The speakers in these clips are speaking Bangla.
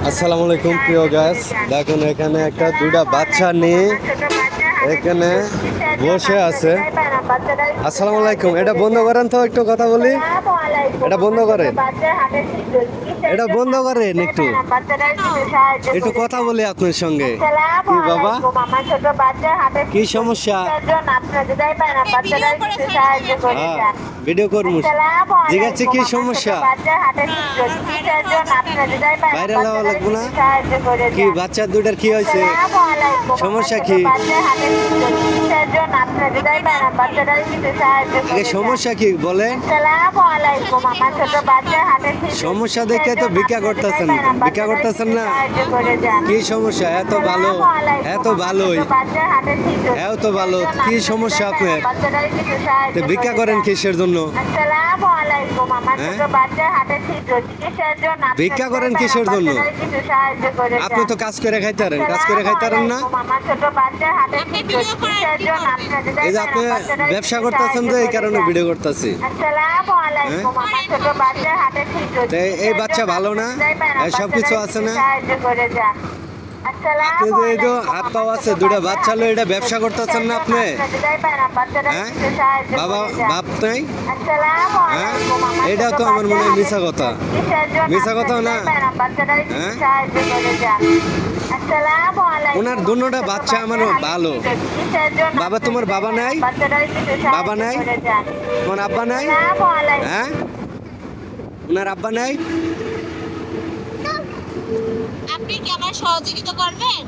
আসসালামু আলাইকুম প্রিয় গাইস, দেখুন এখানে একটা দুইটা বাচ্চা নিয়ে এখানে বসে আছে। আসসালামু আলাইকুম, এটা বন্ধ করেন তো, একটু কথা বলি। এটা বন্ধ করেন, এটা বন্ধ করেন, একটু একটু কথা বলি আপনার সঙ্গে। কি বাবা, কি সমস্যা? হ্যাঁ, ভিডিও করবো, জিজ্ঞাসা কি সমস্যা? ভাইরাল হওয়া লাগবো না? কি বাচ্চা দুটার কি হয়েছে, সমস্যা কি? আগে সমস্যা কি বলেন? সমস্যা দেখে তো ভিক্ষা করতেছেন, ভিক্ষা করতেছেন না? কি সমস্যা? এত ভালো, এত ভালোই, এত ভালো, কি সমস্যা আপনার? ভিক্ষা করেন কিসের জন্য? ভিক্ষা করেন কিসের জন্য? আপনি তো কাজ করে খাইতে পারেন, কাজ করে খাইতে পারেন না? এই যে আপনি ব্যবসা করতেছেন, তো এই কারণে ভিডিও করতেছি। এই বাচ্চা ভালো না, সব কিছু আছে না? আপনি যে এই তো হাত পাও আছে, দুটা বাচ্চা হলো, এটা ব্যবসা করতেছেন না আপনি? হ্যাঁ, বাবা বাপ নাই? হ্যাঁ, এটাও তো আমার মনে হয় মিছা কথা, মিছা কথা না? হ্যাঁ, ওনার দুটোটা বাচ্চা আমার ভালো। বাবা, তোমার বাবা নাই? বাবা নাই? তোমার আব্বা নাই? হ্যাঁ, ওনার আব্বা নাই? আপনি কি আমার সহযোগিতা করবেন?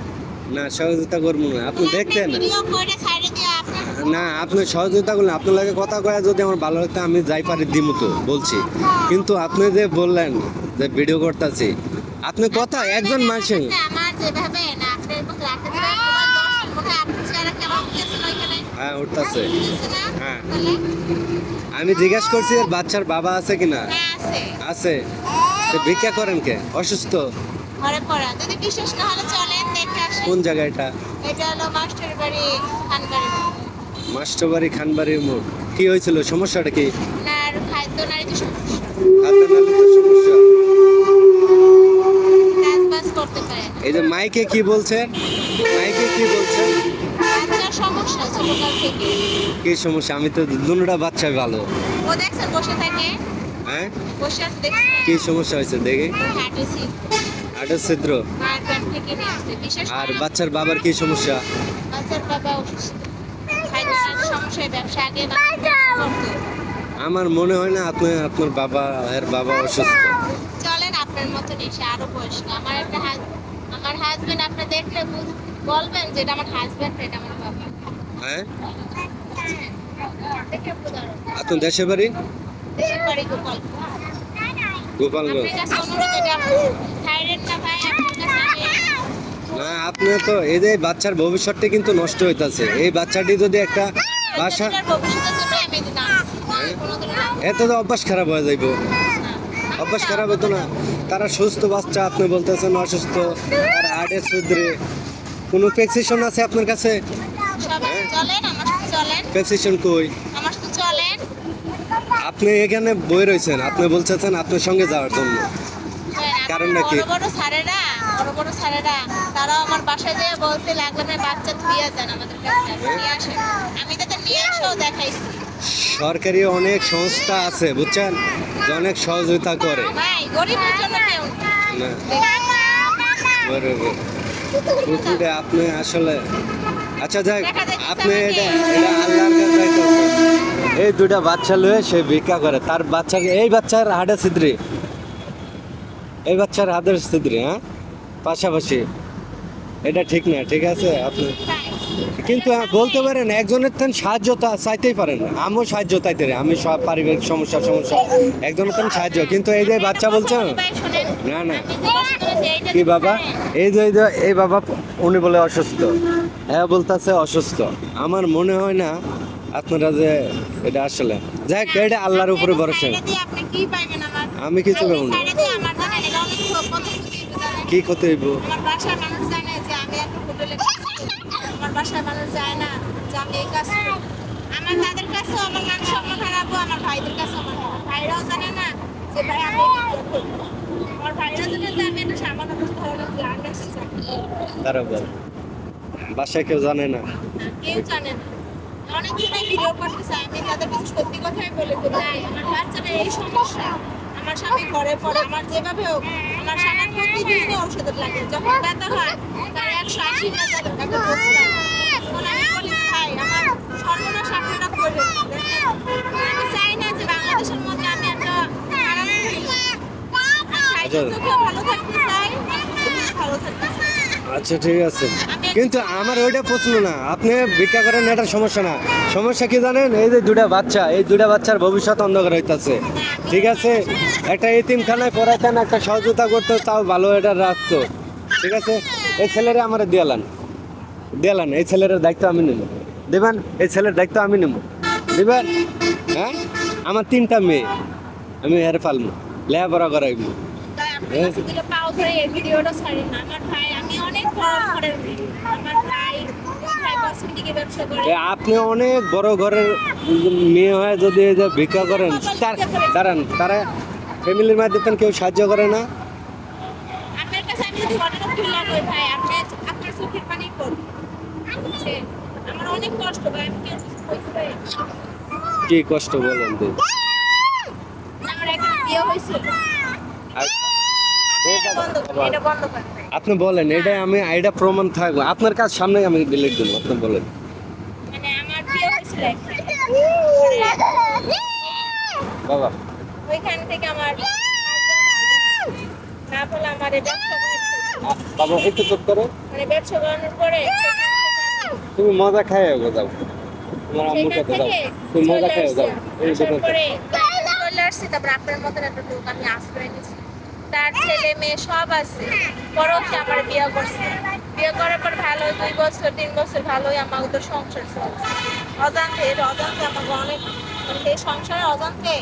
না, সহযোগিতা করবো না, আপনি দেখতেন ভিডিও করে সাইডে দিয়ে আপনি না। আপনি সহযোগিতা করলেন, আপনার লাগে কথা কয়া যদি আমার ভালো হতো আমি যাই পারি দিমু তো বলছি, কিন্তু আপনি যে বললেন যে ভিডিও করতেছি, আপনি কথা একজন মানুষের আমার যেভাবে না আপনার মতো রাখতে দিবেন তোমার দর্শক মনে আপনি যারা কেমন উঠতেছেন ওইখানে। হ্যাঁ, উঠতেছে। হ্যাঁ, তাহলে আমি জিজ্ঞাসা করছি এর বাচ্চার বাবা আছে কিনা? হ্যাঁ আছে। আছে, তো ভিক্ষা করেন কে? অসুস্থ? ঘরে পড়া যদি বিশেষ না হলে চলেন দেখে আসেন। কোন জায়গা এটা? এটা হলো মাস্টার বাড়ি খানবাড়ি। মাস্টারবাড়ি খানবাড়ির মোড়। কি হয়েছিল, সমস্যাটা কি? না আর খাদ্য নারীতে সমস্যা, খাদ্যনালীতে সমস্যা। কাজ বাজ করতে পারে না। এই যে মাইকে কি বলছেন, মাইকে কি বলছেন? বাচ্চার সমস্যা ছোটকাল থেকে। কি সমস্যা? আমি তো দুটোটা বাচ্চা ভালো। ও দেখছেন বসে থাকে, হ্যাঁ, বসে আছে দেখছেন। কি সমস্যা হয়েছে দেখি? হাঁটেছি হার্টের ছিদ্র। মায়ের পেট থেকে নিয়ে আসছে বিশেষ আর করে বাচ্চার বাবার কি সমস্যা? বাচ্চার বাবা অসুস্থ, খাদ্যের সমস্যায় ব্যবসা আগে করতো। আমার মনে হয় না আপনি, আপনার বাবা এর বাবা অসুস্থ। চলেন আপনার মতন এসে আরো বয়স্ক আমার একটা আমার হাজবেন্ড আপনি দেখলে বলবেন যে এটা আমার হাজবেন্ড, এটা আমার বাবা। হ্যাঁ, দেখে বুঝার আপনার দেশের বাড়ি? দেশের বাড়ি গোপাল। গোপালগঞ্জ। আপনার কাছে অনুরোধ, এটা থাইরয়েড না ভাই, আপনার কাছে আমি না, আপনি তো এই যে বাচ্চার ভবিষ্যৎটা কিন্তু নষ্ট হইতাছে। এই বাচ্চাটি যদি একটা বাসা, এটার ভবিষ্যতের জন্য আমি দিলাম কোনোদিন এত তো অভ্যাস খারাপ হয়ে যাইব। অভ্যাস খারাপ হতো না? তারা সুস্থ বাচ্চা, আপনি বলতেছেন অসুস্থ, তার হার্টের ছিদ্রে। কোনো প্রেসক্রিপশন আছে আপনার কাছে? সবাই চলেন আমার সাথে, চলেন প্রেসক্রিপশন কই? আমার সাথে চলেন। আপনি এখানে বই রয়েছেন, আপনি বলতেছেন আপনার সঙ্গে যাওয়ার জন্য, কারণটা কি? বড় বড় স্যারেরা তারাও আমার বাসায় যেয়ে বলছে লাগলে আপনি বাচ্চা ধুইয়া যান আমাদের কাছে, আপনি নিয়ে আসেন। আমি তাদের নিয়ে এসেও দেখাইছি। সরকারি অনেক সংস্থা আছে বুঝছেন, যে অনেক সহযোগিতা করে। ভাই গরিবের জন্য কেউ না, বরাবর। পুকুরে আপনি আসলে, আচ্ছা যাই, আপনি এটা এটা আল্লাহর কাছে যাইতেছেন। এই দুটা বাচ্চা লয়ে সে ভিক্ষা করে, তার বাচ্চাকে, এই বাচ্চার হাড়ের ছিদ্রে, এই বাচ্চার হাতের ছিদ্রে, হ্যাঁ, পাশাপাশি। এটা ঠিক না, ঠিক আছে আপনি কিন্তু বলতে পারেন একজনের তেন সাহায্য চাইতেই পারেন। আমিও সাহায্য চাইতে পারি, আমি সব পারিবারিক সমস্যা একজনের তেন সাহায্য, কিন্তু এই যে বাচ্চা বলছেন না না। কি বাবা? এই যে এই বাবা, উনি বলে অসুস্থ, হ্যাঁ বলতেছে অসুস্থ। আমার মনে হয় না আপনারা যে এটা আসলে, যাই এটা আল্লাহর উপরে ভরসা। আপনি কি পাইবেন আমার? আমি কিছু পাবো না। আমার জানেন এটা অনেক কত কি ক্ষতি হইব? আমার বাসার মানুষ জানে যে আমি একটা হোটেলে আমার বাসার মানুষ যায় না যে আমি এই কাজ করি। আমার তাদের কাছেও আমার মান সম্মান হারাবো, আমার ভাইদের কাছেও আমার ভাইরাও জানে না যে ভাই আমি আমার ভাইরা জানে যে আমি একটা সামান্য তারা বল বাসায় কেউ জানে না। কেউ জানে না। অনেকজনই ভিডিও করতেছে, আমি তাদের কাছে সত্যি কথাই বলে দিই, ভাই আমার বাচ্চাদের এই সমস্যা, আমার স্বামী ঘরে পড়ে, আমার যেভাবে হোক আমার স্বামী প্রতিদিনই ওষুধের লাগে, যখন ব্যথা হয় তার 180 টাকা বসলাম। তখন আমি বলি, ভাই আমার সর্বনাশ আপনারা করে দেখেন, আমি চাই না যে বাংলাদেশের মধ্যে আমি একটা খারাপ ফিল, ভাইদের চোখেও ভালো থাকতে চাই, মানুষের চোখেও ভালো থাকতে চাই। আচ্ছা ঠিক আছে, কিন্তু আমার ওইটা প্রশ্ন না, আপনি ভিক্ষা করেন এটা সমস্যা না। সমস্যা কি জানেন, এই যে দুটা বাচ্চা, এই দুটা বাচ্চার ভবিষ্যৎ অন্ধকার হইতাছে। ঠিক আছে, একটা এতিমখানায় পড়াতেন, একটা সহযোগিতা করতো, তাও ভালো এটা রাখতো। ঠিক আছে, এই ছেলেরা আমার দিয়ালান, এই ছেলের দায়িত্ব আমি নেব। দেবেন, এই ছেলের দায়িত্ব আমি নেব, দেবেন। হ্যাঁ, আমার 3টা মেয়ে, আমি এর পালবো, লেখাপড়া করাইবো। তাই আপনার কাছে দিলে পাও ধরে এই ভিডিওটা ছাড়ি না। আমার ভাই, আমি অনেক বড় ঘরের মেয়ে। আমার ভাই কসমেটিকের ব্যবসা করে। আপনি অনেক বড় ঘরের মেয়ে হয়ে যদি এই যে ভিক্ষা করেন, দাঁড়ান, তারা ফ্যামিলির মাধ্যমে কেউ সাহায্য করে না। আপনার কাছে আমি যদি ঘটনা খুলে কই ভাই, আপনি আপনার চোখের পানি পড়বে, বুঝছেন? আমার অনেক কষ্ট ভাই, আমি কেউ কিছু কইতে পারি না। কি কষ্ট বলেন তো? আমার একটা বিয়ে হয়েছিল। আর এটা বন্ধ করেন, এটা বন্ধ করেন ভাই। আপনি বলেন, এটা আমি এটা প্রমাণ থাকবো আপনার কাছ সামনে, আমি ডিলিট দেবো। আপনি বলেন। মানে আমার বিয়ে হয়েছিল একটা। বাবা, ওইখান থেকে আমার না বলে আমার এই ব্যবসা করেছে। বাবা একটু চুপ করো, মানে ব্যবসা করানোর পরে সেখান থেকে তুমি মজা খাই যাও, তোমার আম্মুর সেখান কাছে যাও, থেকে তুমি মজা খাই যাও। এই আসার দেখো, পরে চলে আসছি, তারপর আপনার মতন একটা লোক আমি আশ্রয় নিয়েছি, তার ছেলে মেয়ে সব আছে, বড় সে আমার বিয়ে করছে। বিয়ে করার পর ভালো 2 বছর 3 বছর ভালোই আমাদের সংসার চলছে। অজান্তে আমাকে অনেক, মানে এই সংসারে অজান্তে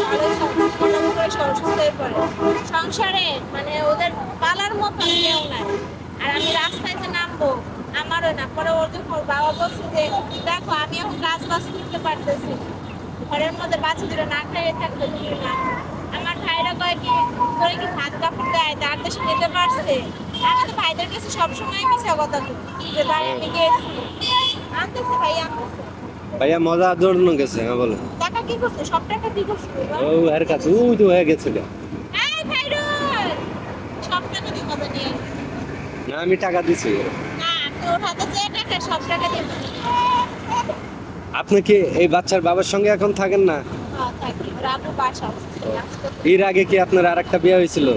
ভালোই চলছে। হঠাৎ করে সে অসুস্থ হয়ে পড়ে। সংসারে মানে ওদের পালার মতন কেউ নাই। আর আমি রাস্তায় যে নামবো আমারও না। পরে ওর যখন ওর বাবা বলছে যে দেখো আমি এখন কাজ বাজ করতে পারতেছি না। ঘরের মধ্যে বাচ্চা দুটো না খাইয়ে থাকতে তুমি না। আমার ভাইরা কয় কি তোরে কি ভাত কাপড় দেয়, তার দেশে যেতে পারছে। আমি তো ভাইদের কাছে সবসময় মিশা কথা বলি যে ভাই আমি গেছি, আনতেছে ভাই আনতেছে। ভাইয়া মজা জন্য গেছে, হ্যাঁ বলো। টাকা কি করছে, সব টাকা কি করছে ও এর কাছে ওই তো হয়ে গেছিল। এই ভাইরুল, সব টাকা দিয়ে মজা নিয়ে আসছে। না, আমি টাকা দিছি। না তোর হাতে যে টাকা, সব টাকা দিয়ে মজা নিয়ে আসছে। আপনি কি এই বাচ্চার বাবার সঙ্গে এখন থাকেন না? থাকি, ওর আব্বু বাসা কাজ করতে। এর আগে কি আপনার আরেকটা বিয়ে হয়েছিল?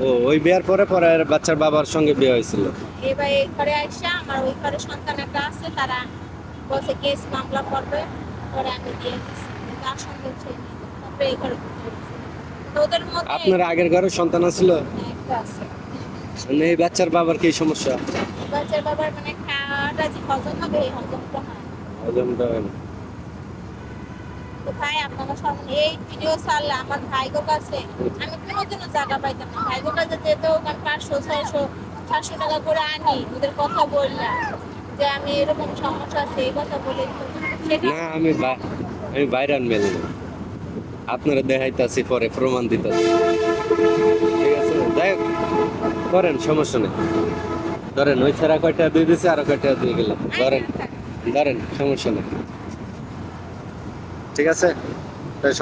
ও, ওই বিয়ার পরে পরে আর বাচ্চার বাবার সঙ্গে বিয়ে হয়েছিল। এবার এই ঘরে আইসা আমার ওই ঘরে সন্তান একটা আছে, তারা বলছে কেস মামলা করবে, পরে আমি দিয়ে দিচ্ছি। তার সঙ্গে ছেড়ে নিয়ে যাবো। তারপরে এই ঘরে ঢুকে গেছি। তো ওদের মধ্যে আপনার আগের ঘরে সন্তান ছিল? একটা আছে। মানে এই বাচ্চার বাবার কি সমস্যা? বাচ্চার বাবার মানে খাওয়াটা যে হজম হবে, এই হজমটা হয় না। হজমটা হয় না। তো ভাই আপনারা সামনে এই ভিডিও ছাড়লে আমার ভাইগো কাছে আমি কোনোদিনও জায়গা পাইতাম না। ভাইগো কাছে যেতে হোক আমি 500 600 700 টাকা করে আনি, ওদের কথা বললাম যে আমি এরকম সমস্যা আছে, এই কথা বলে তো সেটা না, আমি বাইরান মেল না, আপনারা দেখাইতাছি পরে প্রমাণ দিতেছি। ঠিক আছে, যাই হোক, করেন, সমস্যা নেই। ধরেন ওই ছাড়া কয়টা দিয়ে দিছে, আরো কয়টা দিয়ে গেলাম। ধরেন, সমস্যা নেই। ঠিক আছে, তাই